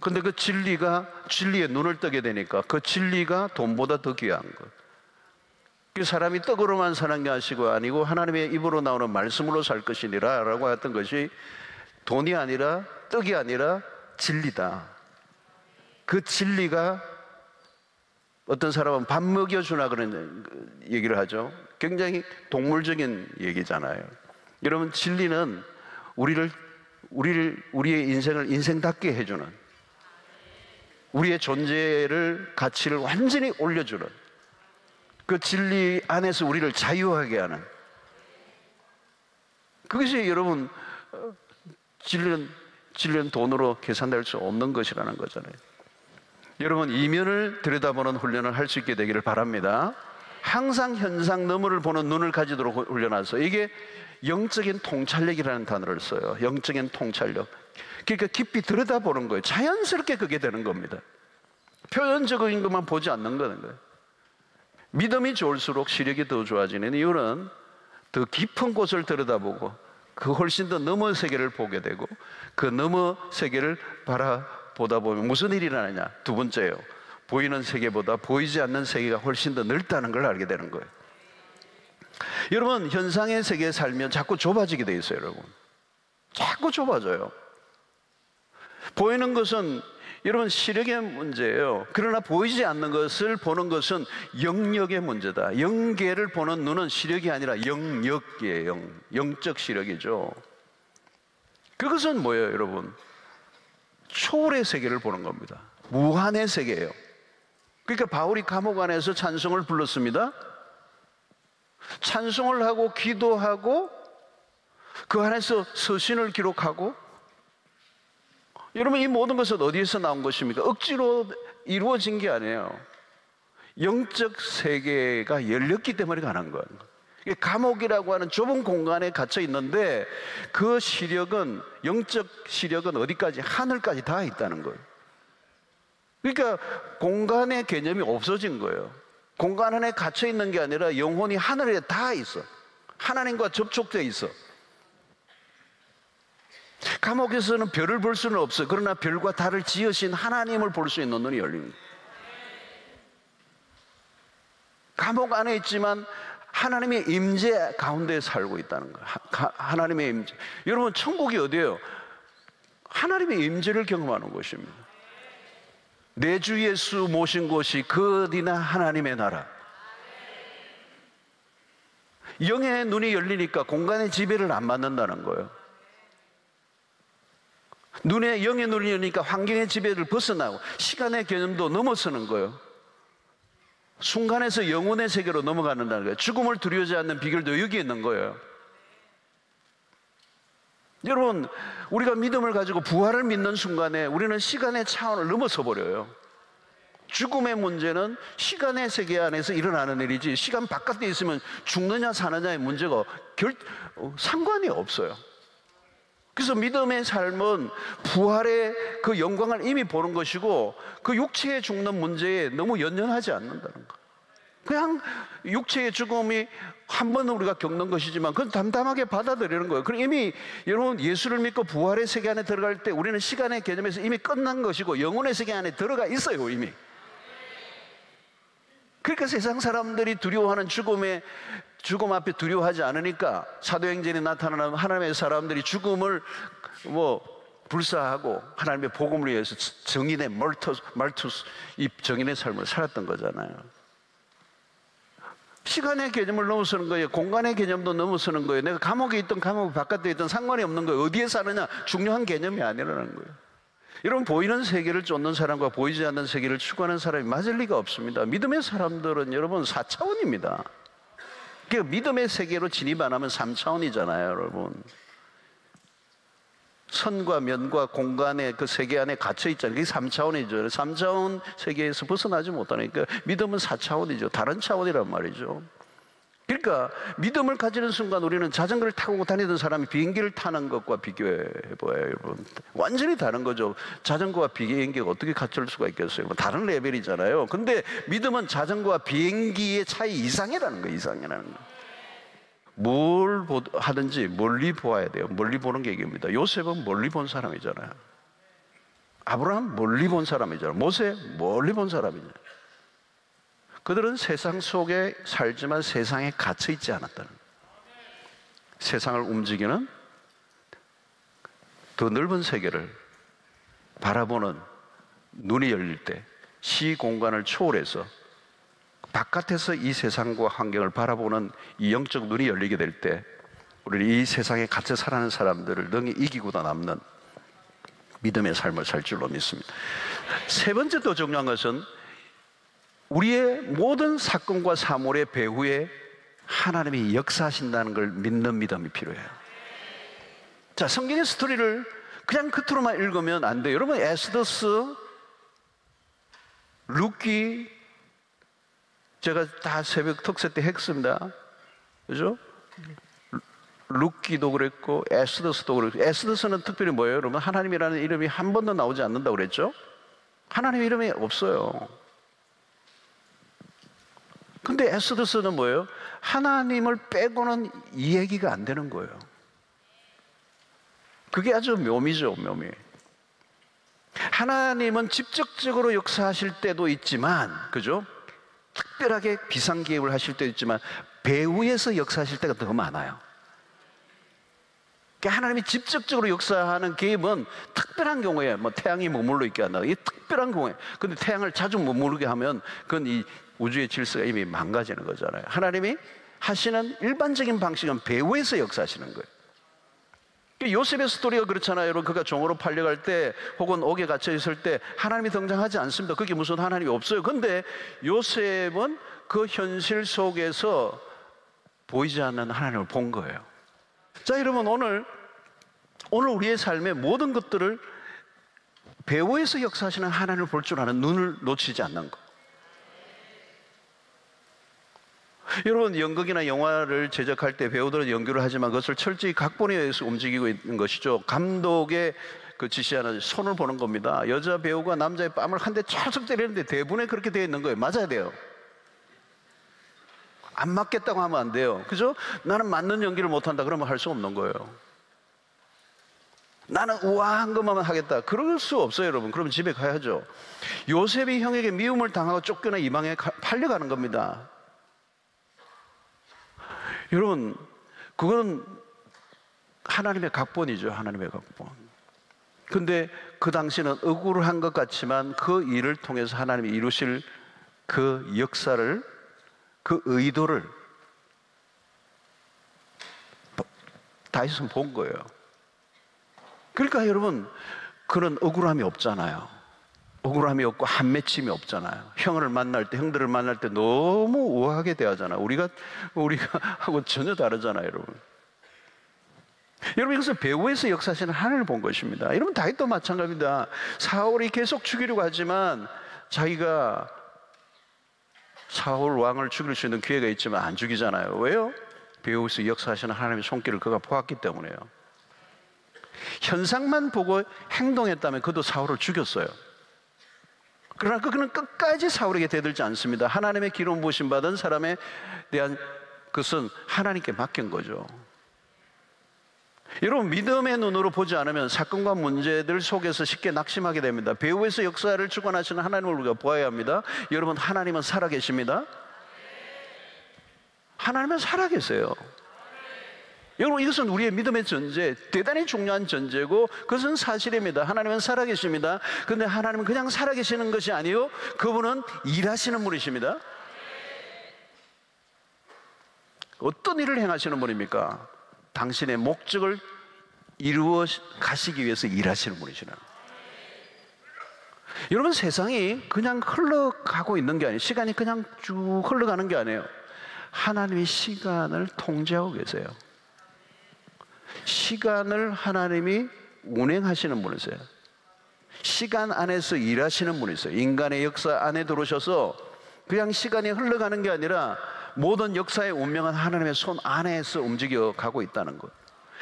근데 그 진리에 눈을 뜨게 되니까 그 진리가 돈보다 더 귀한 것. 그 사람이 떡으로만 사는 게 아니고 하나님의 입으로 나오는 말씀으로 살 것이니라 라고 했던 것이 돈이 아니라, 떡이 아니라 진리다. 그 진리가, 어떤 사람은 밥 먹여주나 그런 얘기를 하죠. 굉장히 동물적인 얘기잖아요. 여러분, 진리는 우리의 인생을 인생답게 해주는, 우리의 존재를, 가치를 완전히 올려주는, 그 진리 안에서 우리를 자유하게 하는, 그것이 여러분, 진리는 돈으로 계산될 수 없는 것이라는 거잖아요. 여러분, 이면을 들여다보는 훈련을 할 수 있게 되기를 바랍니다. 항상 현상 너머를 보는 눈을 가지도록 훈련하서, 이게 영적인 통찰력이라는 단어를 써요. 영적인 통찰력. 그러니까 깊이 들여다보는 거예요. 자연스럽게 그게 되는 겁니다. 표현적인 것만 보지 않는 거예요. 믿음이 좋을수록 시력이 더 좋아지는 이유는 더 깊은 곳을 들여다보고 그 훨씬 더 너머 세계를 보게 되고, 그 너머 세계를 바라보다 보면 무슨 일이 일어나냐? 두 번째요, 보이는 세계보다 보이지 않는 세계가 훨씬 더 넓다는 걸 알게 되는 거예요. 여러분, 현상의 세계에 살면 자꾸 좁아지게 돼 있어요. 여러분, 자꾸 좁아져요. 보이는 것은 여러분 시력의 문제예요. 그러나 보이지 않는 것을 보는 것은 영역의 문제다. 영계를 보는 눈은 시력이 아니라 영역이에요. 영적 시력이죠. 그것은 뭐예요, 여러분? 초월의 세계를 보는 겁니다. 무한의 세계예요. 그러니까 바울이 감옥 안에서 찬송을 불렀습니다. 찬송을 하고 기도하고 그 안에서 서신을 기록하고, 여러분, 이 모든 것은 어디에서 나온 것입니까? 억지로 이루어진 게 아니에요. 영적 세계가 열렸기 때문에 가는 거예요. 감옥이라고 하는 좁은 공간에 갇혀 있는데 그 시력은, 영적 시력은 어디까지? 하늘까지 다 있다는 거예요. 그러니까 공간의 개념이 없어진 거예요. 공간 안에 갇혀 있는 게 아니라 영혼이 하늘에 다 있어. 하나님과 접촉되어 있어. 감옥에서는 별을 볼 수는 없어요. 그러나 별과 달을 지으신 하나님을 볼 수 있는 눈이 열립니다. 감옥 안에 있지만 하나님의 임재 가운데 살고 있다는 거예요. 하나님의 임재. 여러분, 천국이 어디예요? 하나님의 임재를 경험하는 곳입니다. 내 주 예수 모신 곳이 그 어디나 하나님의 나라. 영의 눈이 열리니까 공간의 지배를 안 받는다는 거예요. 영의 눈이 열리니까 환경의 지배를 벗어나고 시간의 개념도 넘어서는 거예요. 순간에서 영혼의 세계로 넘어가는다는 거예요. 죽음을 두려워하지 않는 비결도 여기에 있는 거예요. 여러분, 우리가 믿음을 가지고 부활을 믿는 순간에 우리는 시간의 차원을 넘어서 버려요. 죽음의 문제는 시간의 세계 안에서 일어나는 일이지, 시간 바깥에 있으면 죽느냐 사느냐의 문제가 상관이 없어요. 그래서 믿음의 삶은 부활의 그 영광을 이미 보는 것이고, 그 육체의 죽는 문제에 너무 연연하지 않는다는 거. 그냥 육체의 죽음이 한 번 우리가 겪는 것이지만 그건 담담하게 받아들이는 거예요. 그럼 이미 여러분, 예수를 믿고 부활의 세계 안에 들어갈 때 우리는 시간의 개념에서 이미 끝난 것이고 영혼의 세계 안에 들어가 있어요, 이미. 그러니까 세상 사람들이 두려워하는 죽음 앞에 두려워하지 않으니까 사도행전에 나타나는 하나님의 사람들이 죽음을 불사하고 하나님의 복음을 위해서 정인의 말투스, 이 정인의 삶을 살았던 거잖아요. 시간의 개념을 넘어서는 거예요. 공간의 개념도 넘어서는 거예요. 내가 감옥에 있든 감옥 바깥에 있든 상관이 없는 거예요. 어디에 사느냐 중요한 개념이 아니라는 거예요. 여러분, 보이는 세계를 쫓는 사람과 보이지 않는 세계를 추구하는 사람이 맞을 리가 없습니다. 믿음의 사람들은 여러분 4차원입니다. 그러니까 믿음의 세계로 진입 안 하면 3차원이잖아요, 여러분. 선과 면과 공간의 그 세계 안에 갇혀 있잖아요. 그게 3차원이죠. 3차원 세계에서 벗어나지 못하니까 믿음은 4차원이죠. 다른 차원이란 말이죠. 그러니까 믿음을 가지는 순간 우리는 자전거를 타고 다니던 사람이 비행기를 타는 것과 비교해 봐요, 여러분. 완전히 다른 거죠. 자전거와 비행기가 어떻게 같을 수가 있겠어요? 다른 레벨이잖아요. 근데 믿음은 자전거와 비행기의 차이 이상이라는 거예요, 이상이라는 거예요. 뭘 하든지 멀리 보아야 돼요. 멀리 보는 게 이깁니다. 요셉은 멀리 본 사람이잖아요. 아브라함 멀리 본 사람이잖아요. 모세 멀리 본 사람이잖아요. 그들은 세상 속에 살지만 세상에 갇혀 있지 않았다는 거예요. 세상을 움직이는 더 넓은 세계를 바라보는 눈이 열릴 때, 시공간을 초월해서 바깥에서 이 세상과 환경을 바라보는 이 영적 눈이 열리게 될 때, 우리는 이 세상에 갇혀 살아가는 사람들을 능히 이기고도 남는 믿음의 삶을 살 줄로 믿습니다. 세 번째 더 중요한 것은 우리의 모든 사건과 사물의 배후에 하나님이 역사하신다는 걸 믿는 믿음이 필요해요. 자, 성경의 스토리를 그냥 겉으로만 읽으면 안 돼요. 여러분, 에스더스, 룻기, 제가 다 새벽 특세 때 했습니다. 그죠? 룻기도 그랬고 에스더스도 그랬고, 에스더스는 특별히 뭐예요? 여러분, 하나님이라는 이름이 한 번도 나오지 않는다고 그랬죠? 하나님 이름이 없어요. 근데 에스더스는 뭐예요? 하나님을 빼고는 이 얘기가 안 되는 거예요. 그게 아주 묘미죠, 묘미. 하나님은 직접적으로 역사하실 때도 있지만, 그죠? 특별하게 비상기획을 하실 때도 있지만 배후에서 역사하실 때가 더 많아요. 그러니까 하나님이 직접적으로 역사하는 개입은 특별한 경우에, 뭐 태양이 머물러 있게 한다, 이게 특별한 경우에. 근데 태양을 자주 머무르게 하면 그건 이 우주의 질서가 이미 망가지는 거잖아요. 하나님이 하시는 일반적인 방식은 배후에서 역사하시는 거예요. 요셉의 스토리가 그렇잖아요. 여러분, 그가 종으로 팔려갈 때 혹은 옥에 갇혀 있을 때 하나님이 등장하지 않습니다. 그게 무슨 하나님이 없어요. 근데 요셉은 그 현실 속에서 보이지 않는 하나님을 본 거예요. 자, 여러분, 오늘 우리의 삶의 모든 것들을 배후에서 역사하시는 하나님을 볼 줄 아는 눈을 놓치지 않는 것. 여러분, 연극이나 영화를 제작할 때 배우들은 연기를 하지만 그것을 철저히 각본에 의해서 움직이고 있는 것이죠. 감독의 그 지시하는 손을 보는 겁니다. 여자 배우가 남자의 뺨을 한 대 찰싹 때리는데 대본에 그렇게 되어 있는 거예요. 맞아야 돼요. 안 맞겠다고 하면 안 돼요. 그죠? 나는 맞는 연기를 못한다 그러면 할 수 없는 거예요. 나는 우아한 것만 하겠다, 그럴 수 없어요. 여러분, 그러면 집에 가야죠. 요셉이 형에게 미움을 당하고 쫓겨나 이방에 팔려가는 겁니다. 여러분, 그건 하나님의 각본이죠. 하나님의 각본. 근데 그 당시는 억울한 것 같지만 그 일을 통해서 하나님이 이루실 그 역사를, 그 의도를 다윗은 본 거예요. 그러니까 여러분, 그런 억울함이 없잖아요. 억울함이 없고 한맺힘이 없잖아요. 형을 만날 때, 형들을 만날 때 너무 우아하게 대하잖아요. 우리가 하고 전혀 다르잖아요, 여러분. 여러분, 이것은 배후에서 역사하시는 하나님을 본 것입니다. 여러분, 다윗도 마찬가지입니다. 사울이 계속 죽이려고 하지만 자기가 사울 왕을 죽일 수 있는 기회가 있지만 안 죽이잖아요. 왜요? 배후에서 역사하시는 하나님의 손길을 그가 보았기 때문에요. 현상만 보고 행동했다면 그도 사울을 죽였어요. 그러나 그는 끝까지 사울에게 대들지 않습니다. 하나님의 기름 부으심 받은 사람에 대한 것은 하나님께 맡긴 거죠. 여러분, 믿음의 눈으로 보지 않으면 사건과 문제들 속에서 쉽게 낙심하게 됩니다. 배후에서 역사를 주관하시는 하나님을 우리가 보아야 합니다. 여러분, 하나님은 살아계십니다. 하나님은 살아계세요. 여러분, 이것은 우리의 믿음의 전제, 대단히 중요한 전제고 그것은 사실입니다. 하나님은 살아계십니다. 그런데 하나님은 그냥 살아계시는 것이 아니요, 그분은 일하시는 분이십니다. 어떤 일을 행하시는 분입니까? 당신의 목적을 이루어 가시기 위해서 일하시는 분이시라. 여러분, 세상이 그냥 흘러가고 있는 게 아니에요. 시간이 그냥 쭉 흘러가는 게 아니에요. 하나님이 시간을 통제하고 계세요. 시간을 하나님이 운행하시는 분이세요. 시간 안에서 일하시는 분이세요. 인간의 역사 안에 들어오셔서 그냥 시간이 흘러가는 게 아니라 모든 역사의 운명은 하나님의 손 안에서 움직여 가고 있다는 것,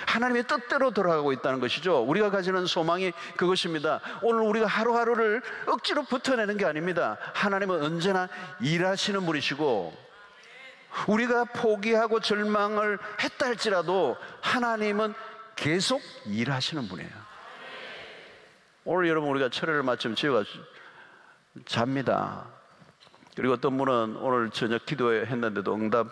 하나님의 뜻대로 돌아가고 있다는 것이죠. 우리가 가지는 소망이 그것입니다. 오늘 우리가 하루하루를 억지로 버텨내는 게 아닙니다. 하나님은 언제나 일하시는 분이시고, 우리가 포기하고 절망을 했다 할지라도 하나님은 계속 일하시는 분이에요. 오늘 여러분, 우리가 철회를 마치면 집에 잡니다. 그리고 어떤 분은 오늘 저녁 기도했는데도 응답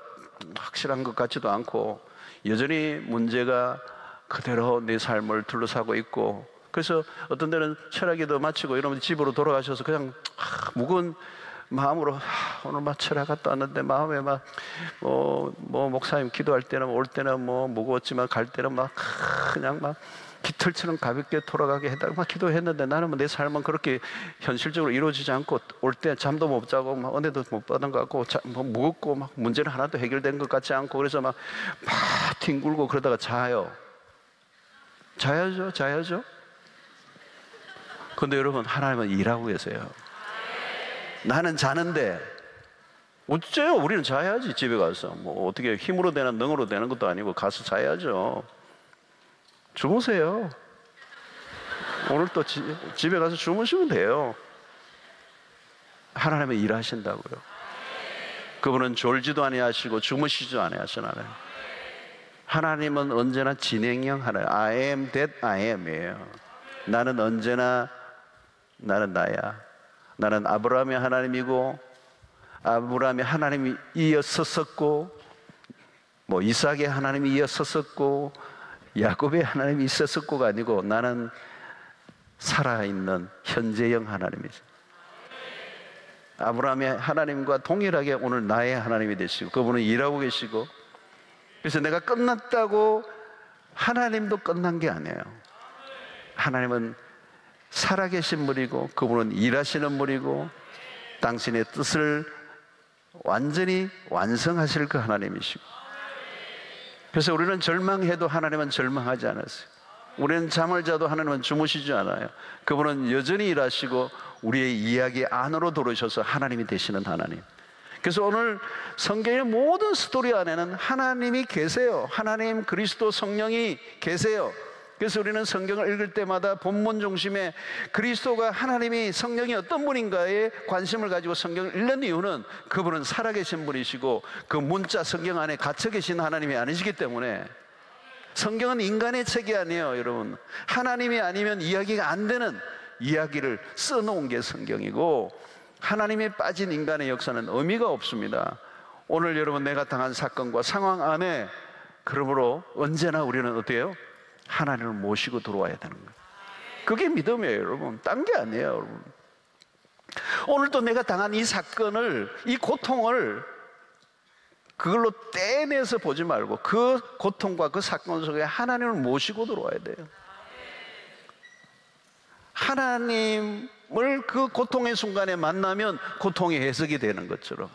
확실한 것 같지도 않고 여전히 문제가 그대로 내 삶을 둘러싸고 있고, 그래서 어떤 때는 철학기도 마치고 이러면 집으로 돌아가셔서 그냥 무거운 마음으로 오늘 막 철학 갔다 왔는데 마음에 막 목사님 기도할 때는 올 때는 무거웠지만 갈 때는 막 그냥 막 깃털처럼 가볍게 돌아가게 해달라고 막 기도했는데, 나는 내 삶은 그렇게 현실적으로 이루어지지 않고 올 때 잠도 못 자고 막 은혜도 못 받은 것 같고 무겁고 막 문제는 하나도 해결된 것 같지 않고, 그래서 막 뒹굴고 그러다가 자야죠. 근데 여러분, 하나님은 일하고 계세요. 나는 자는데 어째요? 우리는 자야지. 집에 가서 어떻게 힘으로 되나 능으로 되는 것도 아니고 가서 자야죠. 주무세요. 오늘 또 집에 가서 주무시면 돼요. 하나님은 일하신다고요. 그분은 졸지도 아니하시고 주무시지도 아니하시나요? 하나님은 언제나 진행형 하나님. I am that I am이에요. 나는 언제나 나는 나야. 나는 아브라함의 하나님이고, 아브라함의 하나님이 이어섰었고, 이삭의 하나님이 이어섰었고, 야곱의 하나님이 있었었고가 아니고, 나는 살아있는 현재형 하나님이죠. 아브라함의 하나님과 동일하게 오늘 나의 하나님이 되시고, 그분은 일하고 계시고, 그래서 내가 끝났다고 하나님도 끝난 게 아니에요. 하나님은 살아계신 분이고, 그분은 일하시는 분이고, 당신의 뜻을 완전히 완성하실 그 하나님이시고, 그래서 우리는 절망해도 하나님은 절망하지 않았어요. 우리는 잠을 자도 하나님은 주무시지 않아요. 그분은 여전히 일하시고 우리의 이야기 안으로 들어오셔서 하나님이 되시는 하나님. 그래서 오늘 성경의 모든 스토리 안에는 하나님이 계세요. 하나님, 그리스도, 성령이 계세요. 그래서 우리는 성경을 읽을 때마다 본문 중심에 그리스도가, 하나님이, 성령이 어떤 분인가에 관심을 가지고 성경을 읽는 이유는 그분은 살아계신 분이시고 그 문자 성경 안에 갇혀 계신 하나님이 아니시기 때문에. 성경은 인간의 책이 아니에요, 여러분. 하나님이 아니면 이야기가 안 되는 이야기를 써놓은 게 성경이고, 하나님이 빠진 인간의 역사는 의미가 없습니다. 오늘 여러분, 내가 당한 사건과 상황 안에, 그러므로 언제나 우리는 어때요? 하나님을 모시고 들어와야 되는 거예요. 그게 믿음이에요, 여러분. 딴 게 아니에요, 여러분. 오늘도 내가 당한 이 사건을, 이 고통을 그걸로 떼내서 보지 말고 그 고통과 그 사건 속에 하나님을 모시고 들어와야 돼요. 하나님을 그 고통의 순간에 만나면 고통이 해석이 되는 것처럼,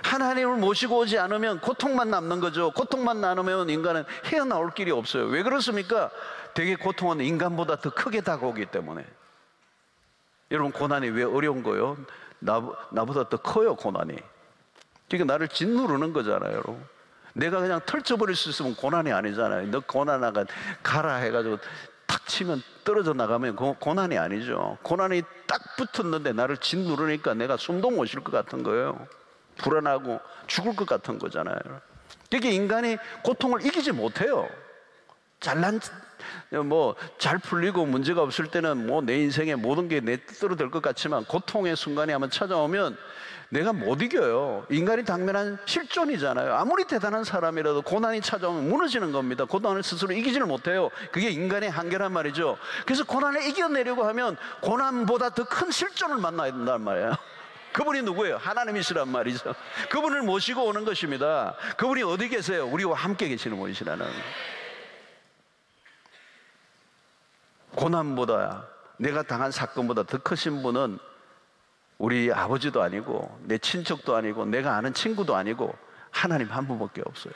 하나님을 모시고 오지 않으면 고통만 남는 거죠. 고통만 나누면 인간은 헤어나올 길이 없어요. 왜 그렇습니까? 되게 고통은 인간보다 더 크게 다가오기 때문에. 여러분, 고난이 왜 어려운 거예요? 나보다 더 커요, 고난이. 그러니까 나를 짓누르는 거잖아요, 여러분. 내가 그냥 털쳐버릴 수 있으면 고난이 아니잖아요. 너 고난아가 가라 해가지고 탁 치면 떨어져 나가면 고난이 아니죠. 고난이 딱 붙었는데 나를 짓누르니까 내가 숨도 못 쉴 것 같은 거예요. 불안하고 죽을 것 같은 거잖아요. 그러니까 인간이 고통을 이기지 못해요. 잘 풀리고 문제가 없을 때는 내 인생의 모든 게 내 뜻대로 될 것 같지만, 고통의 순간이 한번 찾아오면 내가 못 이겨요. 인간이 당면한 실존이잖아요. 아무리 대단한 사람이라도 고난이 찾아오면 무너지는 겁니다. 고난을 스스로 이기지를 못해요. 그게 인간의 한계란 말이죠. 그래서 고난을 이겨내려고 하면 고난보다 더 큰 실존을 만나야 된단 말이에요. 그분이 누구예요? 하나님이시란 말이죠. 그분을 모시고 오는 것입니다. 그분이 어디 계세요? 우리와 함께 계시는 분이시라는. 고난보다, 내가 당한 사건보다 더 크신 분은 우리 아버지도 아니고 내 친척도 아니고 내가 아는 친구도 아니고 하나님 한 분밖에 없어요.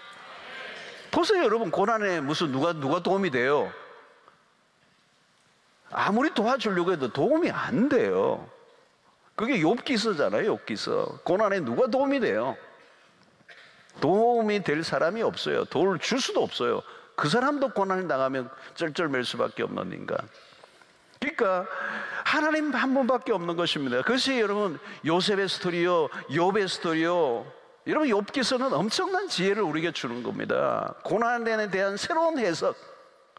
보세요, 여러분. 고난에 무슨 누가 도움이 돼요? 아무리 도와주려고 해도 도움이 안 돼요. 그게 욥기서잖아요, 욥기서. 고난에 누가 도움이 돼요? 도움이 될 사람이 없어요. 도움을 줄 수도 없어요. 그 사람도 고난을 당하면 쩔쩔맬 수밖에 없는 인간. 그러니까 하나님 한 분밖에 없는 것입니다. 그것이 여러분 요셉의 스토리요, 욥의 스토리요. 여러분, 욥기서는 엄청난 지혜를 우리에게 주는 겁니다. 고난에 대한 새로운 해석,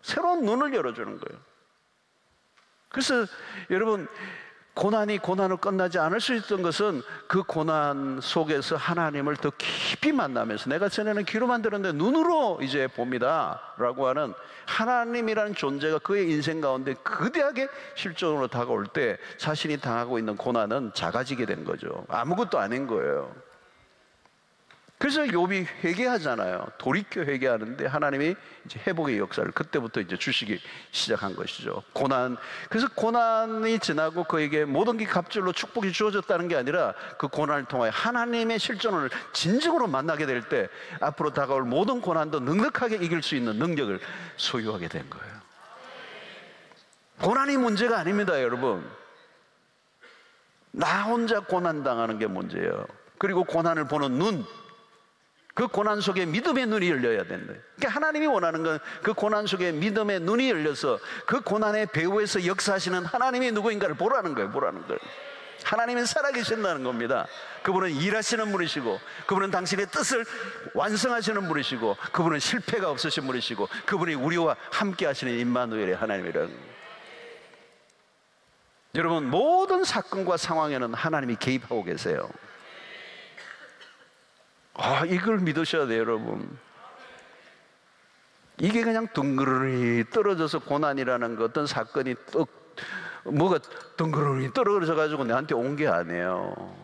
새로운 눈을 열어주는 거예요. 그래서 여러분, 고난이 고난으로 끝나지 않을 수 있던 것은 그 고난 속에서 하나님을 더 깊이 만나면서, 내가 전에는 귀로만 들었는데 눈으로 이제 봅니다 라고 하는 하나님이라는 존재가 그의 인생 가운데 거대하게 실존으로 다가올 때 자신이 당하고 있는 고난은 작아지게 된 거죠. 아무것도 아닌 거예요. 그래서 욥이 회개하잖아요. 돌이켜 회개하는데 하나님이 이제 회복의 역사를 그때부터 이제 주시기 시작한 것이죠. 고난. 그래서 고난이 지나고 그에게 모든 게 갑절로 축복이 주어졌다는 게 아니라 그 고난을 통하여 하나님의 실존을 진정으로 만나게 될 때 앞으로 다가올 모든 고난도 넉넉하게 이길 수 있는 능력을 소유하게 된 거예요. 고난이 문제가 아닙니다, 여러분. 나 혼자 고난 당하는 게 문제예요. 그리고 고난을 보는 눈, 그 고난 속에 믿음의 눈이 열려야 된다. 그러니까 하나님이 원하는 건 그 고난 속에 믿음의 눈이 열려서 그 고난의 배후에서 역사하시는 하나님이 누구인가를 보라는 거예요. 보라는 거예요. 하나님은 살아계신다는 겁니다. 그분은 일하시는 분이시고, 그분은 당신의 뜻을 완성하시는 분이시고, 그분은 실패가 없으신 분이시고, 그분이 우리와 함께 하시는 임마누엘의 하나님이라는 거예요. 여러분, 모든 사건과 상황에는 하나님이 개입하고 계세요. 이걸 믿으셔야 돼요, 여러분. 이게 그냥 덩그러니 떨어져서 고난이라는 것, 어떤 사건이 뭐가 덩그러니 떨어져 가지고 내한테 온 게 아니에요.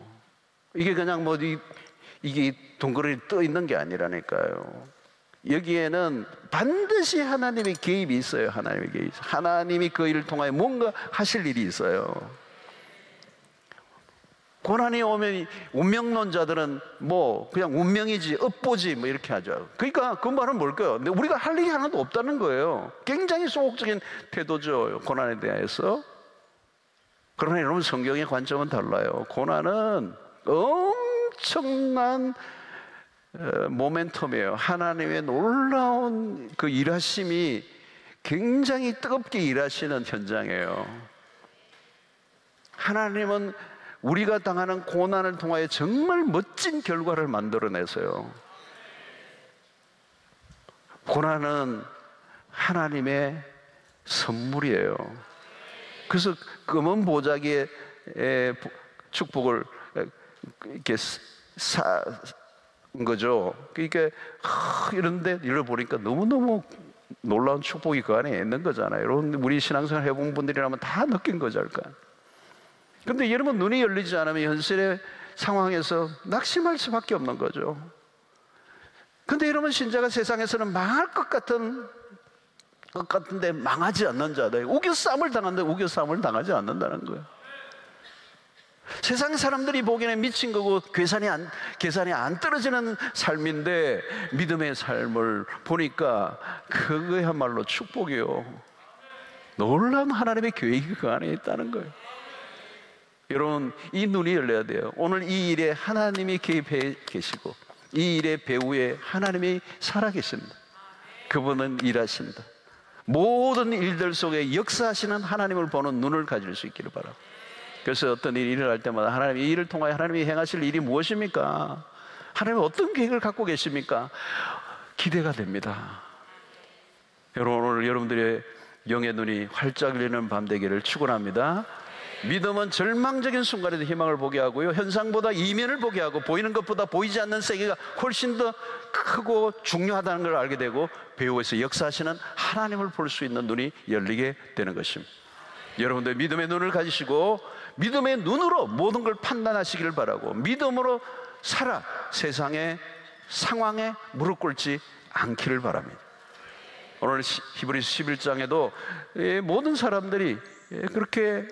이게 그냥 이게 덩그러니 떠 있는 게 아니라니까요. 여기에는 반드시 하나님의 개입이 있어요. 하나님의 개입. 하나님이 그 일을 통하여 뭔가 하실 일이 있어요. 고난이 오면 운명론자들은 그냥 운명이지, 업보지 이렇게 하죠. 그러니까 그 말은 뭘까요? 근데 우리가 할 일이 하나도 없다는 거예요. 굉장히 소극적인 태도죠, 고난에 대해서. 그러나 여러분, 성경의 관점은 달라요. 고난은 엄청난 모멘텀이에요. 하나님의 놀라운 그 일하심이 굉장히 뜨겁게 일하시는 현장이에요. 하나님은 우리가 당하는 고난을 통하여 정말 멋진 결과를 만들어내서요. 고난은 하나님의 선물이에요. 그래서 검은 보자기의 축복을 이렇게 산 거죠. 그러니까 이런데 이걸 보니까 너무너무 놀라운 축복이 그 안에 있는 거잖아요. 여러분, 우리 신앙생활 해본 분들이라면 다 느낀 거죠. 그런데 여러분, 눈이 열리지 않으면 현실의 상황에서 낙심할 수밖에 없는 거죠. 그런데 여러분, 신자가 세상에서는 망할 것 같은데 망하지 않는 자들, 우겨싸움을 당하는데 우겨싸움을 당하지 않는다는 거예요. 세상 사람들이 보기에는 미친 거고 계산이 안 떨어지는 삶인데, 믿음의 삶을 보니까 그거야말로 축복이요. 놀라운 하나님의 계획이 그 안에 있다는 거예요. 여러분, 이 눈이 열려야 돼요. 오늘 이 일에 하나님이 개입해 계시고, 이 일의 배후에 하나님이 살아계신다. 그분은 일하신다. 모든 일들 속에 역사하시는 하나님을 보는 눈을 가질 수 있기를 바랍니다. 그래서 어떤 일이 일어날 때마다 하나님, 이 일을 통하여 하나님이 행하실 일이 무엇입니까? 하나님은 어떤 계획을 갖고 계십니까? 기대가 됩니다. 여러분, 오늘 여러분들의 영의 눈이 활짝 열리는 밤 되기를 축원합니다. 믿음은 절망적인 순간에도 희망을 보게 하고요, 현상보다 이면을 보게 하고, 보이는 것보다 보이지 않는 세계가 훨씬 더 크고 중요하다는 걸 알게 되고, 배후에서 역사하시는 하나님을 볼 수 있는 눈이 열리게 되는 것입니다. 여러분들 믿음의 눈을 가지시고 믿음의 눈으로 모든 걸 판단하시기를 바라고, 믿음으로 살아 세상의 상황에 무릎 꿇지 않기를 바랍니다. 오늘 히브리서 11장에도 모든 사람들이 그렇게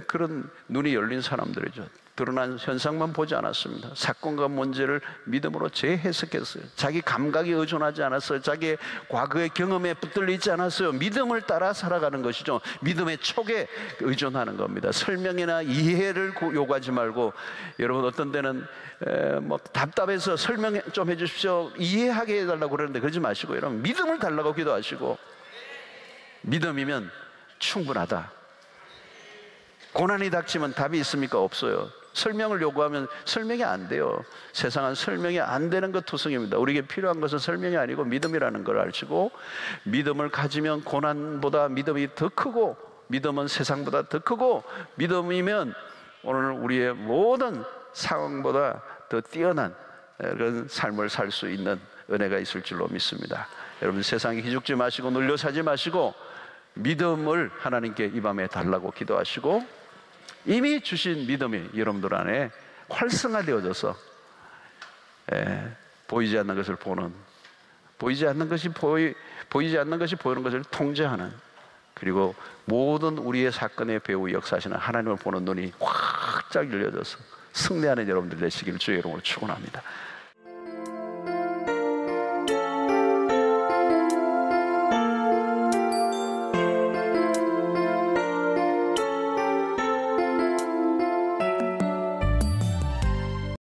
그런 눈이 열린 사람들이죠. 드러난 현상만 보지 않았습니다. 사건과 문제를 믿음으로 재해석했어요. 자기 감각에 의존하지 않았어요. 자기의 과거의 경험에 붙들려 있지 않았어요. 믿음을 따라 살아가는 것이죠. 믿음의 촉에 의존하는 겁니다. 설명이나 이해를 요구하지 말고, 여러분 어떤 때는 답답해서 설명 좀 해주십시오, 이해하게 해달라고 그러는데 그러지 마시고, 여러분 믿음을 달라고 기도하시고, 믿음이면 충분하다. 고난이 닥치면 답이 있습니까? 없어요. 설명을 요구하면 설명이 안 돼요. 세상은 설명이 안 되는 것 투성입니다. 우리에게 필요한 것은 설명이 아니고 믿음이라는 걸 아시고, 믿음을 가지면 고난보다 믿음이 더 크고 믿음은 세상보다 더 크고, 믿음이면 오늘 우리의 모든 상황보다 더 뛰어난 그런 삶을 살 수 있는 은혜가 있을 줄로 믿습니다. 여러분, 세상에 기죽지 마시고 눌려 사지 마시고 믿음을 하나님께 이 밤에 달라고 기도하시고, 이미 주신 믿음이 여러분들 안에 활성화되어져서 보이지 않는 것을 보는, 보이지 않는 것이 보이는 것을 통제하는, 그리고 모든 우리의 사건의 배후 역사하시는 하나님을 보는 눈이 확 열려져서 승리하는 여러분들 되시기를 주의 이름으로 축원합니다.